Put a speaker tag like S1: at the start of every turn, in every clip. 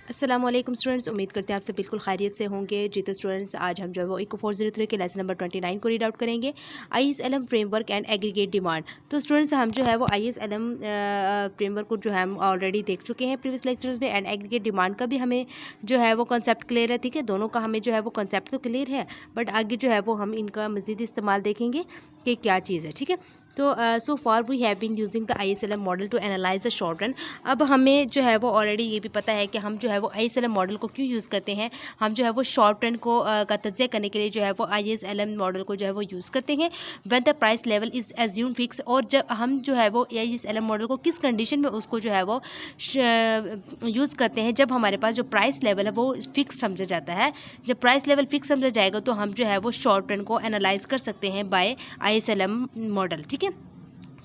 S1: अस्सलामुअलैकुम स्टूडेंट्स, उम्मीद करते हैं आप सब बिल्कुल खैरियत से होंगे। जी तो स्टूडेंट्स, आज हम जो है वो इको 403 के लेसन नंबर 29 को रीड आउट करेंगे, ISLM framework and aggregate demand. तो स्टूडेंट्स, हम जो है वो ISLM फ्रेमवर्क को जो है हम ऑलरेडी देख चुके हैं प्रीवियस लेक्चर्स में, एंड एग्रीगेट डिमांड का भी हमें जो है वो कॉन्सेप्ट क्लियर है। ठीक है, दोनों का हमें जो है वो कॉन्सेप्ट तो क्लियर है, बट आगे जो है वो हम इनका मज़ीद इस्तेमाल देखेंगे कि क्या चीज़ है। ठीक है, तो so far we have been using the ISLM model to analyse the short run. अब हमें जो है वो ऑलरेडी ये भी पता है कि हम जो है वो ISLM मॉडल को क्यों यूज़ करते हैं। हम जो है वो शॉर्ट रन को का तज्ज़िया करने के लिए जो है वो ISLM मॉडल को जो है वो यूज़ करते हैं when the price level is assume fix. और जब हम जो है वो ISLM मॉडल को किस कंडीशन में उसको जो है वो यूज़ करते हैं, जब हमारे पास जो प्राइस लेवल है वो फिक्स समझा जाता है। जब प्राइस लेवल फिक्स समझा जाएगा तो हम जो है वो शॉर्ट रन को एनालाइज कर सकते हैं बाय ISLM मॉडल। ठीक है,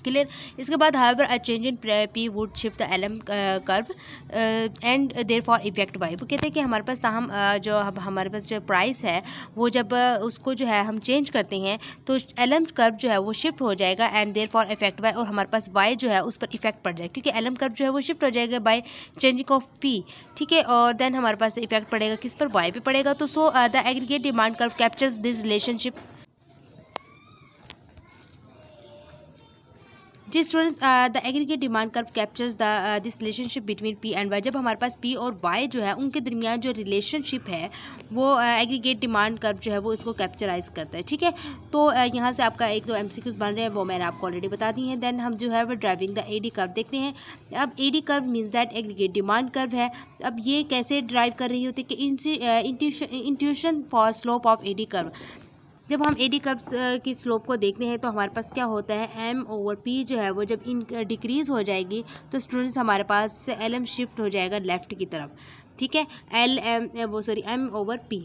S1: क्लियर। इसके बाद however a change in P would shift the LM curve and therefore affect Y. वो कहते हैं कि हमारे पास हम जो हमारे पास जो प्राइस है वो जब उसको जो है हम चेंज करते हैं तो LM कर्व जो है वो शिफ्ट हो जाएगा and therefore affect Y, और हमारे पास वाई जो है उस पर इफेक्ट पड़ जाएगा क्योंकि LM कर्व जो है वो शिफ्ट हो जाएगा बाय चेंजिंग ऑफ P। ठीक है, और देन हमारे पास इफेक्ट पड़ेगा किस पर, वाई पे पड़ेगा। तो so the aggregate demand curve captures this relationship. जी students, the aggregate demand curve captures the this relationship between P and Y. जब हमारे पास P और Y जो है उनके दरमियान जो रिलेशनशिप है वो एग्रीगेट डिमांड कर्व जो है वो इसको कैप्चराइज करता है। ठीक है, तो यहाँ से आपका एक दो MCQs बन रहे हैं, वो मैंने आपको ऑलरेडी बता दी हैं। देन हम जो है वो ड्राइविंग द AD कर्व देखते हैं। अब AD curve means that aggregate demand curve है। अब ये कैसे ड्राइव कर रही होती है कि intuition for slope of AD curve. जब हम AD कर्व की स्लोप को देखते हैं तो हमारे पास क्या होता है, M/P जो है वो जब इन डिक्रीज़ हो जाएगी तो स्टूडेंट्स हमारे पास LM शिफ्ट हो जाएगा लेफ़्ट की तरफ। ठीक है, M/P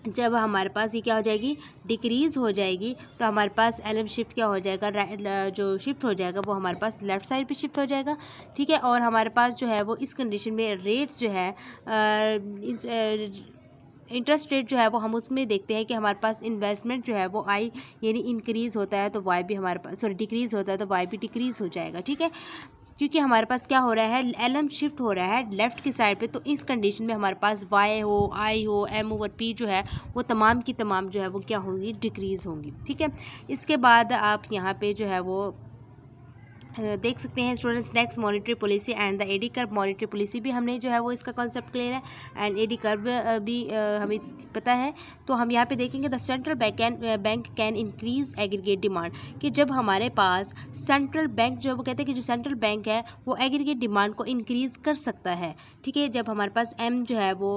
S1: जब हमारे पास ये क्या हो जाएगी, डिक्रीज़ हो जाएगी, तो हमारे पास LM शिफ्ट क्या हो जाएगा, जो शिफ्ट हो जाएगा वो हमारे पास लेफ़्ट साइड पे शिफ्ट हो जाएगा। ठीक है, और हमारे पास जो है वो इस कंडीशन में रेट जो है इंटरेस्ट रेट जो है वो हम उसमें देखते हैं कि हमारे पास इन्वेस्टमेंट जो है वो आई यानी इंक्रीज़ होता है तो वाई भी हमारे पास डिक्रीज़ होता है तो वाई भी डिक्रीज़ हो जाएगा। ठीक है, क्योंकि हमारे पास क्या हो रहा है, LM शिफ्ट हो रहा है लेफ़्ट की साइड पे, तो इस कंडीशन में हमारे पास वाई हो, आई हो, M/P जो है वो तमाम की तमाम जो है वो क्या होंगी, डिक्रीज़ होंगी। ठीक है, इसके बाद आप यहाँ पे जो है वो देख सकते हैं students, next monetary policy and the AD curve. Monetary policy भी हमने जो है वो इसका कॉन्सेप्ट क्लियर है एंड AD कर्व भी हमें पता है। तो हम यहाँ पे देखेंगे the central bank can increase aggregate demand, कि जब हमारे पास सेंट्रल बैंक जो है वो कहते हैं कि जो सेंट्रल बैंक है वो एग्रीगेट डिमांड को इंक्रीज़ कर सकता है। ठीक है, जब हमारे पास M जो है वो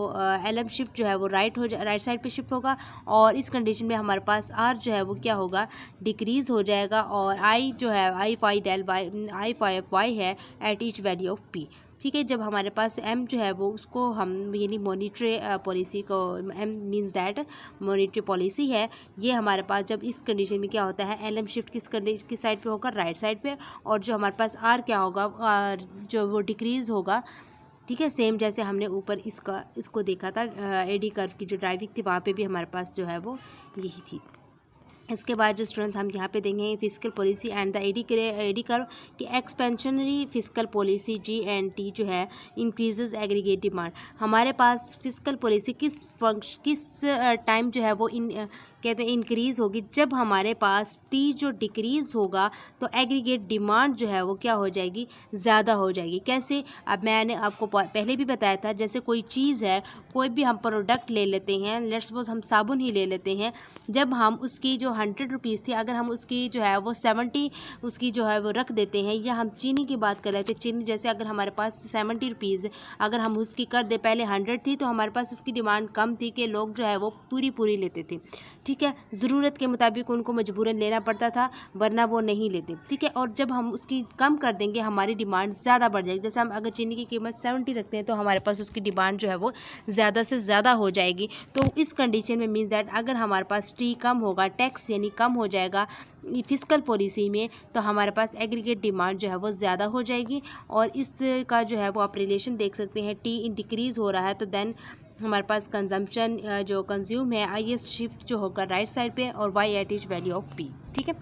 S1: LM शिफ्ट जो है वो राइट साइड पर शिफ्ट होगा, और इस कंडीशन में हमारे पास R जो है वो क्या होगा, डिक्रीज़ हो जाएगा, और I जो है I/Y है at each value of P। ठीक है, जब हमारे पास M जो है वो उसको हम यानी मॉनिटरी पॉलिसी को, M means that monetary policy है, ये हमारे पास जब इस कंडीशन में क्या होता है, LM शिफ्ट किस साइड पे होगा, राइट साइड पे, और जो हमारे पास R क्या होगा, जो वो डिक्रीज़ होगा। ठीक है, सेम जैसे हमने ऊपर इसको देखा था AD कर्व की जो ड्राइविंग थी वहाँ पे भी हमारे पास जो है वो यही थी। इसके बाद जो स्टूडेंट्स हम यहाँ पे देंगे physical policy and the AD curve कि एक्सपेंशनरी फिजिकल पॉलिसी GNT जो है इंक्रीजेज एग्रीगेट डिमांड। हमारे पास फिजिकल पॉलिसी किस टाइम जो है वो कहते हैं इंक्रीज़ होगी, जब हमारे पास T जो डिक्रीज़ होगा तो एग्रीगेट डिमांड जो है वो क्या हो जाएगी, ज़्यादा हो जाएगी। कैसे, अब मैंने आपको पहले भी बताया था, जैसे कोई चीज़ है, कोई भी हम प्रोडक्ट ले लेते हैं, लेट्स सपोज हम साबुन ही ले लेते हैं, जब हम उसकी जो 100 रुपीज़ थी, अगर हम उसकी जो है वो 70 उसकी जो है वो रख देते हैं, या हम चीनी की बात कर रहे थे, चीनी जैसे अगर हमारे पास 70 रुपीज़ अगर हम उसकी कर दे, पहले 100 थी तो हमारे पास उसकी डिमांड कम थी कि लोग जो है वो पूरी लेते थे। ठीक है, ज़रूरत के मुताबिक उनको मजबूरन लेना पड़ता था, वरना वो नहीं लेते। ठीक है, और जब हम उसकी कम कर देंगे हमारी डिमांड ज़्यादा बढ़ जाएगी। जैसे हम अगर चीनी की क़ीमत 70 रखते हैं तो हमारे पास उसकी डिमांड जो है वो ज़्यादा से ज़्यादा हो जाएगी। तो इस कंडीशन में मीन्स दैट अगर हमारे पास T कम होगा, टैक्स यानी कम हो जाएगा फिजिकल पॉलिसी में, तो हमारे पास एग्रीगेट डिमांड जो है वो ज़्यादा हो जाएगी। और इसका जो है वो आप रिलेशन देख सकते हैं, T डिक्रीज़ हो रहा है तो देन हमारे पास कंजम्पशन जो कंज्यूम है IS शिफ्ट जो होगा राइट साइड पे, और Y at each value of P। ठीक है,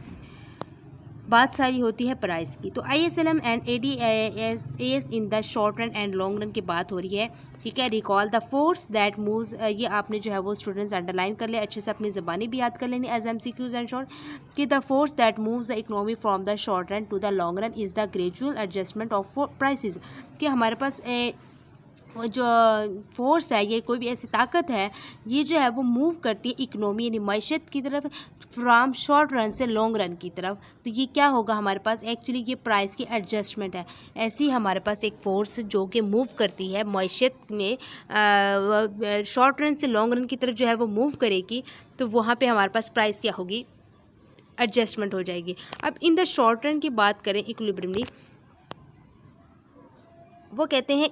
S1: बात सारी होती है प्राइस की। तो ISLM and ADAS in the short run and long run की बात हो रही है, ठीक है। Recall the force that moves, ये आपने जो है वो स्टूडेंट्स अंडरलाइन कर ले, अच्छे से अपनी ज़बानी भी याद कर लेनी एज MCQs एंड शॉर्ट, कि the force that moves the economy from the short run to the long run is the gradual adjustment of prices, कि हमारे पास जो फोर्स है, ये कोई भी ऐसी ताकत है, ये जो है वो मूव करती है इकनॉमी यानी मैशत की तरफ फ्रॉम शॉर्ट रन से लॉन्ग रन की तरफ। तो ये क्या होगा हमारे पास, एक्चुअली ये प्राइस की एडजस्टमेंट है। ऐसी हमारे पास एक फोर्स जो कि मूव करती है मैशत में शॉर्ट रन से लॉन्ग रन की तरफ जो है वो मूव करेगी, तो वहाँ पे हमारे पास प्राइस क्या होगी, एडजस्टमेंट हो जाएगी। अब इन द शॉर्ट रन की बात करें इक्विलिब्रियम में, वो कहते हैं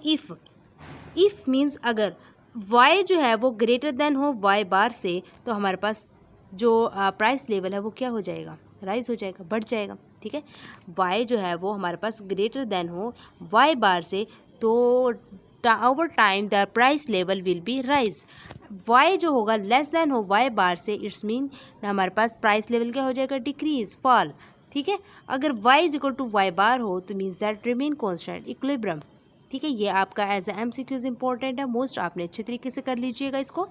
S1: इफ़ मीन्स अगर y जो है वो ग्रेटर देन हो y बार से, तो हमारे पास जो प्राइस लेवल है वो क्या हो जाएगा, राइज हो जाएगा, बढ़ जाएगा, ठीक है। y जो है वो हमारे पास ग्रेटर देन हो y बार से, तो over time the price level will be rise. y जो होगा लेस देन हो y बार से, इट्स मीन हमारे पास प्राइस लेवल क्या हो जाएगा, डिक्रीज, फॉल, ठीक है। अगर y is equal to y bar हो तो means that remain constant, equilibrium, ठीक है। ये आपका एज MCQs इंपॉर्टेंट है, मोस्ट आपने अच्छे तरीके से कर लीजिएगा इसको,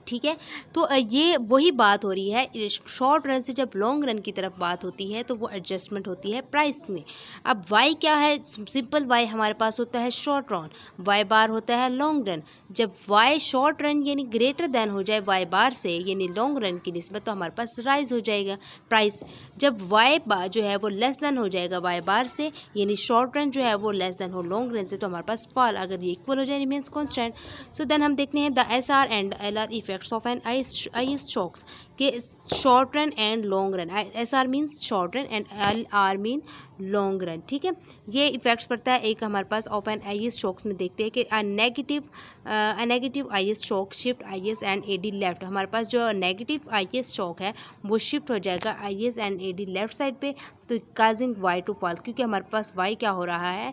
S1: ठीक है। तो ये वही बात हो रही है, शॉर्ट रन से जब लॉन्ग रन की तरफ बात होती है तो वो एडजस्टमेंट होती है प्राइस में। अब y क्या है, सिंपल y हमारे पास होता है शॉर्ट रन, y बार होता है लॉन्ग रन। जब y शॉर्ट रन यानी ग्रेटर देन हो जाए y बार से यानी लॉन्ग रन की निस्बत, तो हमारे पास राइज हो जाएगा प्राइस। जब y बार जो है वो लेस देन हो जाएगा y बार से यानी शॉर्ट रन जो है वो लेस देन हो लॉन्ग रन से, तो हमारे पास फॉल। अगर ये इक्वल हो जाए रिमेन्स कॉन्स्टेंट। सो देन हम देखते हैं the SR and LR effects of an IS shocks के short run and long run. SR means short run and LR mean long run, ठीक है। ये इफेक्ट्स पड़ता है एक हमारे पास ऑफ एन IS शॉक्स में। देखते हैं कि negative IS shock shift IS and AD left. हमारे पास जो नेगेटिव IS शॉक है वो शिफ्ट हो जाएगा IS and AD left side पे, तो काजिंग Y टू फॉल, क्योंकि हमारे पास Y क्या हो रहा है,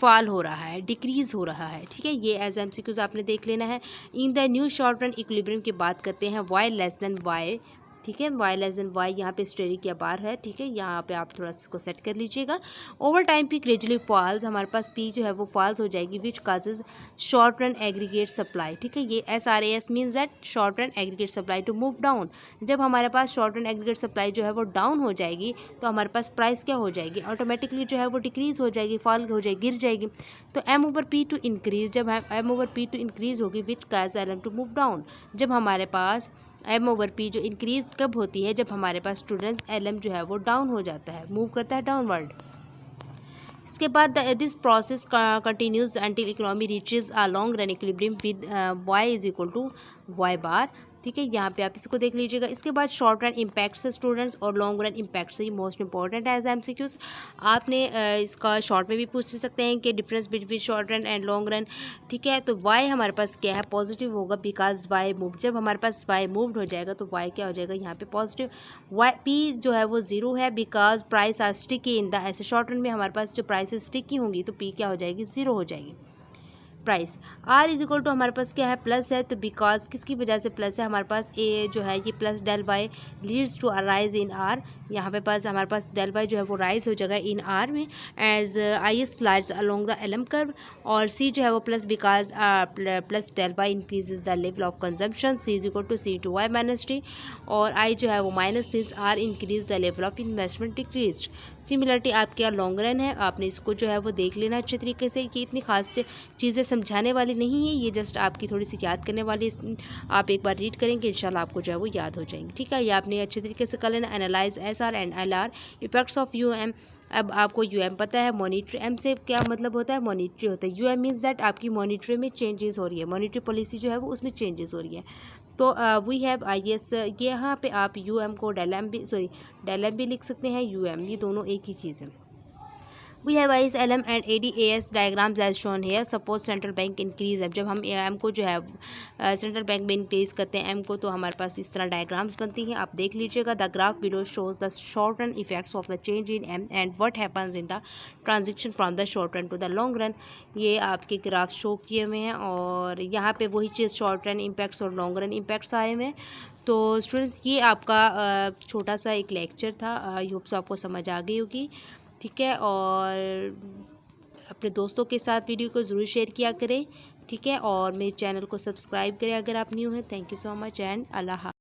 S1: फॉल हो रहा है, डिक्रीज़ हो रहा है, ठीक है। ये एज MCQs आपने देख लेना है। In the new short run equilibrium की बात करते हैं, y लेस देन y, ठीक है। y लेस देन y यहाँ पे स्टेरिक या बार है, ठीक है। यहाँ पे आप थोड़ा इसको सेट कर लीजिएगा। Over time P gradually falls, हमारे पास p जो है वो फॉल्स हो जाएगी, which causes short run aggregate supply, ठीक है। ये SRAS means that short run aggregate supply to move down. जब हमारे पास शॉर्ट रन एग्रीगेट सप्लाई जो है वो डाउन हो जाएगी, तो हमारे पास प्राइस क्या हो जाएगी, ऑटोमेटिकली जो है वो डिक्रीज़ हो जाएगी, फॉल हो जाएगी, गिर जाएगी। तो M/P टू इंक्रीज, जब M/P टू इंक्रीज होगी, विच काज LM टू मूव डाउन। जब हमारे पास M/P जो इंक्रीज कब होती है, जब हमारे पास स्टूडेंट्स LM जो है वो डाउन हो जाता है, मूव करता है डाउनवर्ड। इसके बाद this process continues until economy reaches a long run equilibrium with y is equal to y bar, ठीक है। यहाँ पे आप इसको देख लीजिएगा। इसके बाद शॉर्ट रन इम्पैक्ट से स्टूडेंट्स और लॉन्ग रन इम्पैक्ट से, ये मोस्ट इंपॉर्टेंट है एज MCQs। आपने इसका शॉर्ट में भी पूछ सकते हैं कि difference between short run and long run, ठीक है। तो y हमारे पास क्या है, पॉजिटिव होगा, बिकॉज y मूव। जब हमारे पास y मूव्ड हो जाएगा तो y क्या हो जाएगा, यहाँ पे पॉजिटिव। y p जो है वो 0 है, because price are sticky in the, ऐसे शॉर्ट रन में हमारे पास जो प्राइस स्टिकी होंगी तो p क्या हो जाएगी, 0 हो जाएगी price. r is equal to हमारे पास क्या है, प्लस है, तो बिकॉज किसकी वजह से प्लस है, हमारे पास a जो है ये plus del Y leads to a rise in r। यहाँ पे पास हमारे पास डेल बाय जो है वो राइज हो जाएगा इन r में as IS slides along the LM curve. और c जो है वो plus because plus del Y increases the level of consumption, c is equal to c to y minus t। और i जो है वो minus since r increase the level of investment decrease. Similarity आपके long run है, आपने इसको जो है वो देख लेना अच्छे तरीके से, कि इतनी खास चीज़ें समझाने वाली नहीं है, ये जस्ट आपकी थोड़ी सी याद करने वाली। आप एक बार रीड करेंगे इंशाल्लाह आपको जो है वो याद हो जाएंगे, ठीक है। ये आपने अच्छे तरीके से कर लेना। Analyse SR and LR effects of UM। अब आपको UM पता है, मॉनिटरी, M से क्या मतलब होता है, मॉनिटरी होता है। UM मीन्स दैट आपकी मॉनिटरी में चेंजेस हो रही है, मॉनिटरी पॉलिसी जो है वो उसमें चेंजेस हो रही है। तो वी हैव IS, ये यहाँ पे आप UM को डेल M भी लिख सकते हैं, UM, ये दोनों एक ही चीज़ है। We have IS, LM and ADAS diagrams as shown here. Suppose central bank increase है, जब हम M को जो है सेंट्रल बैंक में इंक्रीज करते हैं M को, तो हमारे पास इस तरह डायग्राम्स बनती हैं, आप देख लीजिएगा। The graph below shows the short run effects of the change in M and what happens in the transition from the short run to the long run. ये आपके ग्राफ शो किए हुए हैं और यहाँ पे वही चीज़ शॉर्ट रन इम्पैक्ट्स और लॉन्ग रन इम्पैक्ट्स आए हुए हैं। तो स्टूडेंट्स ये आपका छोटा सा एक लेक्चर था। आई होप सो आपको समझ आ गई होगी। ठीक है, और अपने दोस्तों के साथ वीडियो को ज़रूर शेयर किया करें। ठीक है, और मेरे चैनल को सब्सक्राइब करें अगर आप न्यू हैं। Thank you so much and अल्लाह हाफ़िज़।